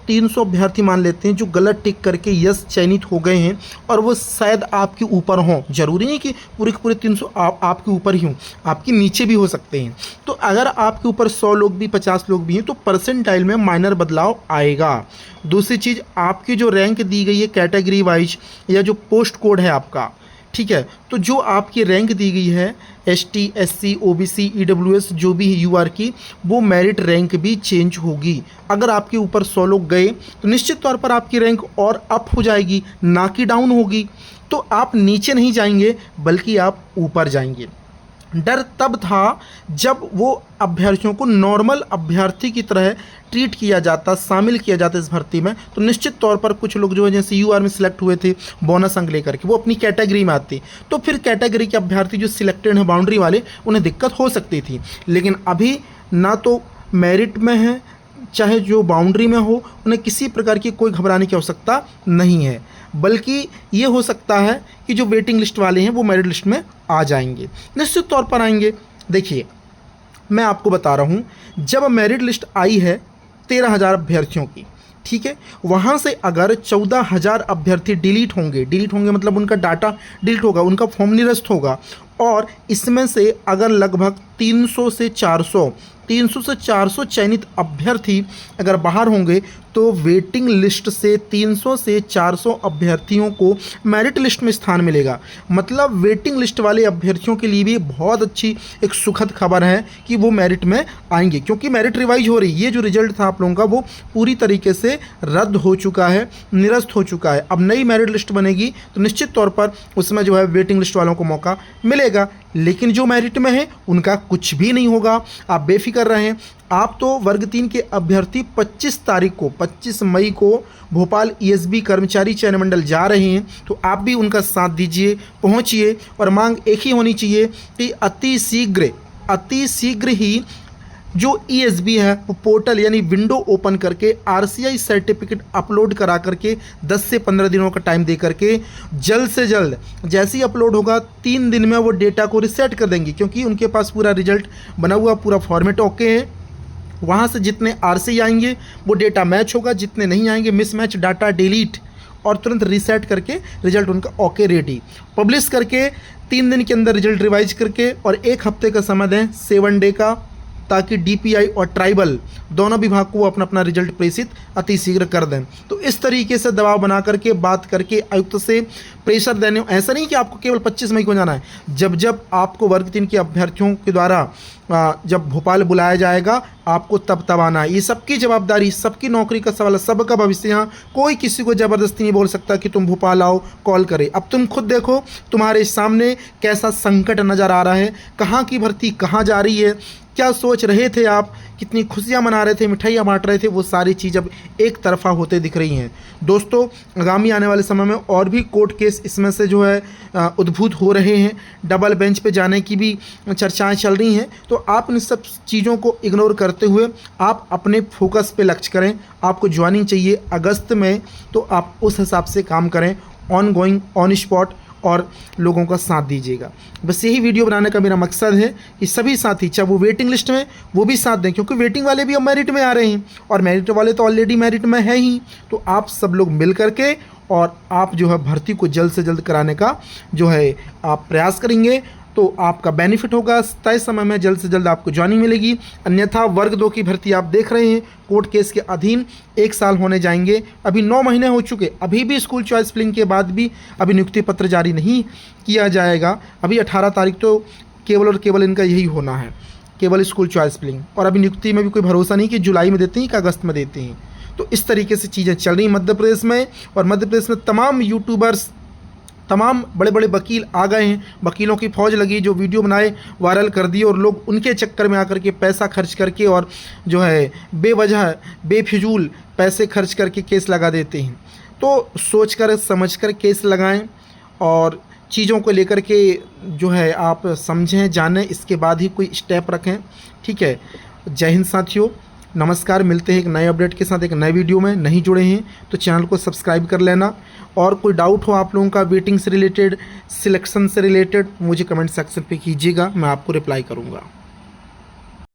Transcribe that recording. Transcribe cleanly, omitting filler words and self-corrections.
300 अभ्यर्थी मान लेते हैं जो गलत टिक करके यस चयनित हो गए हैं और वो शायद आपके ऊपर हों। ज़रूरी नहीं कि पूरे के पूरे 300 आपके ऊपर ही हों, आपके नीचे भी हो सकते हैं। तो अगर आपके ऊपर 100 लोग भी 50 लोग भी हैं तो परसेंटाइल में माइनर बदलाव आएगा। दूसरी चीज़, आपकी जो रैंक दी गई है कैटेगरी वाइज या जो पोस्ट कोड है आपका, ठीक है, तो जो आपकी रैंक दी गई है ST SC OBC EWS जो भी UR की, वो मेरिट रैंक भी चेंज होगी। अगर आपके ऊपर 100 लोग गए तो निश्चित तौर पर आपकी रैंक और अप हो जाएगी, ना कि डाउन होगी। तो आप नीचे नहीं जाएंगे बल्कि आप ऊपर जाएंगे। डर तब था जब वो अभ्यर्थियों को नॉर्मल अभ्यर्थी की तरह ट्रीट किया जाता, शामिल किया जाता इस भर्ती में। तो निश्चित तौर पर कुछ लोग जो है जैसे UR में सिलेक्ट हुए थे बोनस अंक लेकर के, वो अपनी कैटेगरी में आते, तो फिर कैटेगरी के अभ्यर्थी जो सिलेक्टेड हैं बाउंड्री वाले, उन्हें दिक्कत हो सकती थी। लेकिन अभी ना तो मेरिट में है चाहे जो बाउंड्री में हो, उन्हें किसी प्रकार की कोई घबराने की आवश्यकता नहीं है, बल्कि ये हो सकता है कि जो वेटिंग लिस्ट वाले हैं वो मेरिट लिस्ट में आ जाएंगे, निश्चित तौर पर आएंगे। देखिए मैं आपको बता रहा हूँ, जब मेरिट लिस्ट आई है 13,000 अभ्यर्थियों की, ठीक है, वहाँ से अगर 14,000 अभ्यर्थी डिलीट होंगे मतलब उनका डाटा डिलीट होगा, उनका फॉर्म निरस्त होगा, और इसमें से अगर लगभग 300 से 400 चयनित अभ्यर्थी अगर बाहर होंगे तो वेटिंग लिस्ट से 300 से 400 अभ्यर्थियों को मेरिट लिस्ट में स्थान मिलेगा। मतलब वेटिंग लिस्ट वाले अभ्यर्थियों के लिए भी बहुत अच्छी एक सुखद खबर है कि वो मेरिट में आएंगे, क्योंकि मेरिट रिवाइज हो रही है। ये जो रिजल्ट था आप लोगों का वो पूरी तरीके से रद्द हो चुका है, निरस्त हो चुका है। अब नई मेरिट लिस्ट बनेगी तो निश्चित तौर पर उसमें जो है वेटिंग लिस्ट वालों को मौका मिलेगा, लेकिन जो मेरिट में है उनका कुछ भी नहीं होगा। आप बेफिक्र रहें। आप तो वर्ग 3 के अभ्यर्थी 25 मई को भोपाल ESB कर्मचारी चयन मंडल जा रहे हैं, तो आप भी उनका साथ दीजिए, पहुंचिए। और मांग एक ही होनी चाहिए कि अति शीघ्र ही जो ESB है वो पोर्टल यानी विंडो ओपन करके RCI सर्टिफिकेट अपलोड करा करके 10 से 15 दिनों का टाइम दे करके जल्द से जल्द जैसे ही अपलोड होगा 3 दिन में वो डेटा को रिसेट कर देंगे, क्योंकि उनके पास पूरा रिजल्ट बना हुआ, पूरा फॉर्मेट ओके है। वहाँ से जितने RCI आएंगे वो डेटा मैच होगा, जितने नहीं आएंगे मिसमैच डाटा डिलीट और तुरंत रीसेट करके रिजल्ट उनका ओके रेडी पब्लिश करके 3 दिन के अंदर रिजल्ट रिवाइज करके और 1 हफ्ते का समय दें 7 डे का, ताकि DPI और ट्राइबल दोनों विभाग को अपना अपना रिजल्ट प्रेषित अति शीघ्र कर दें। तो इस तरीके से दबाव बना करके बात करके आयुक्त से प्रेशर देने, ऐसा नहीं कि आपको केवल 25 मई को जाना है। जब आपको वर्ग 3 के अभ्यर्थियों के द्वारा जब भोपाल बुलाया जाएगा आपको तब आना है। ये सबकी जवाबदारी, सबकी नौकरी का सवाल है, सबका भविष्य। यहाँ कोई किसी को ज़बरदस्ती नहीं बोल सकता कि तुम भोपाल आओ, कॉल करे। अब तुम खुद देखो तुम्हारे सामने कैसा संकट नज़र आ रहा है, कहाँ की भर्ती कहाँ जा रही है, क्या सोच रहे थे आप, कितनी खुशियाँ मना रहे थे, मिठाइयाँ बांट रहे थे, वो सारी चीज़ अब एक तरफा होते दिख रही हैं। दोस्तों आगामी आने वाले समय में और भी कोर्ट केस इसमें से जो है उद्भूत हो रहे हैं, डबल बेंच पे जाने की भी चर्चाएं चल रही हैं। तो आप इन सब चीज़ों को इग्नोर करते हुए आप अपने फोकस पे लक्ष्य करें। आपको ज्वाइनिंग चाहिए अगस्त में, तो आप उस हिसाब से काम करें, ऑन गोइंग ऑन स्पॉट, और लोगों का साथ दीजिएगा। बस यही वीडियो बनाने का मेरा मकसद है कि सभी साथी चाहे वो वेटिंग लिस्ट में वो भी साथ दें, क्योंकि वेटिंग वाले भी अब मेरिट में आ रहे हैं और मेरिट वाले तो ऑलरेडी मेरिट में है ही। तो आप सब लोग मिल करके और आप जो है भर्ती को जल्द से जल्द कराने का जो है आप प्रयास करेंगे तो आपका बेनिफिट होगा। तय समय में जल्द से जल्द आपको ज्वाइनिंग मिलेगी। अन्यथा वर्ग 2 की भर्ती आप देख रहे हैं कोर्ट केस के अधीन 1 साल होने जाएंगे। अभी 9 महीने हो चुके, अभी भी स्कूल चॉइस फिलिंग के बाद भी अभी नियुक्ति पत्र जारी नहीं किया जाएगा। अभी 18 तारीख तो केवल और केवल इनका यही होना है, केवल स्कूल चॉइस फिलिंग, और अभी नियुक्ति में भी कोई भरोसा नहीं कि जुलाई में देते हैं कि अगस्त में देते हैं। तो इस तरीके से चीज़ें चल रही मध्य प्रदेश में, और मध्य प्रदेश में तमाम यूट्यूबर्स, तमाम बड़े बड़े वकील आ गए हैं। वकीलों की फौज लगी जो वीडियो बनाए वायरल कर दिए, और लोग उनके चक्कर में आकर के पैसा खर्च करके और जो है बेवजह बेफिजूल पैसे खर्च करके केस लगा देते हैं। तो सोच कर समझ कर केस लगाएं और चीज़ों को लेकर के जो है आप समझें जानें, इसके बाद ही कोई स्टेप रखें। ठीक है, जय हिंद साथियों, नमस्कार। मिलते हैं एक नए अपडेट के साथ एक नए वीडियो में। नहीं जुड़े हैं तो चैनल को सब्सक्राइब कर लेना, और कोई डाउट हो आप लोगों का वेटिंग से रिलेटेड, सिलेक्शन से रिलेटेड, मुझे कमेंट सेक्शन पे कीजिएगा, मैं आपको रिप्लाई करूँगा।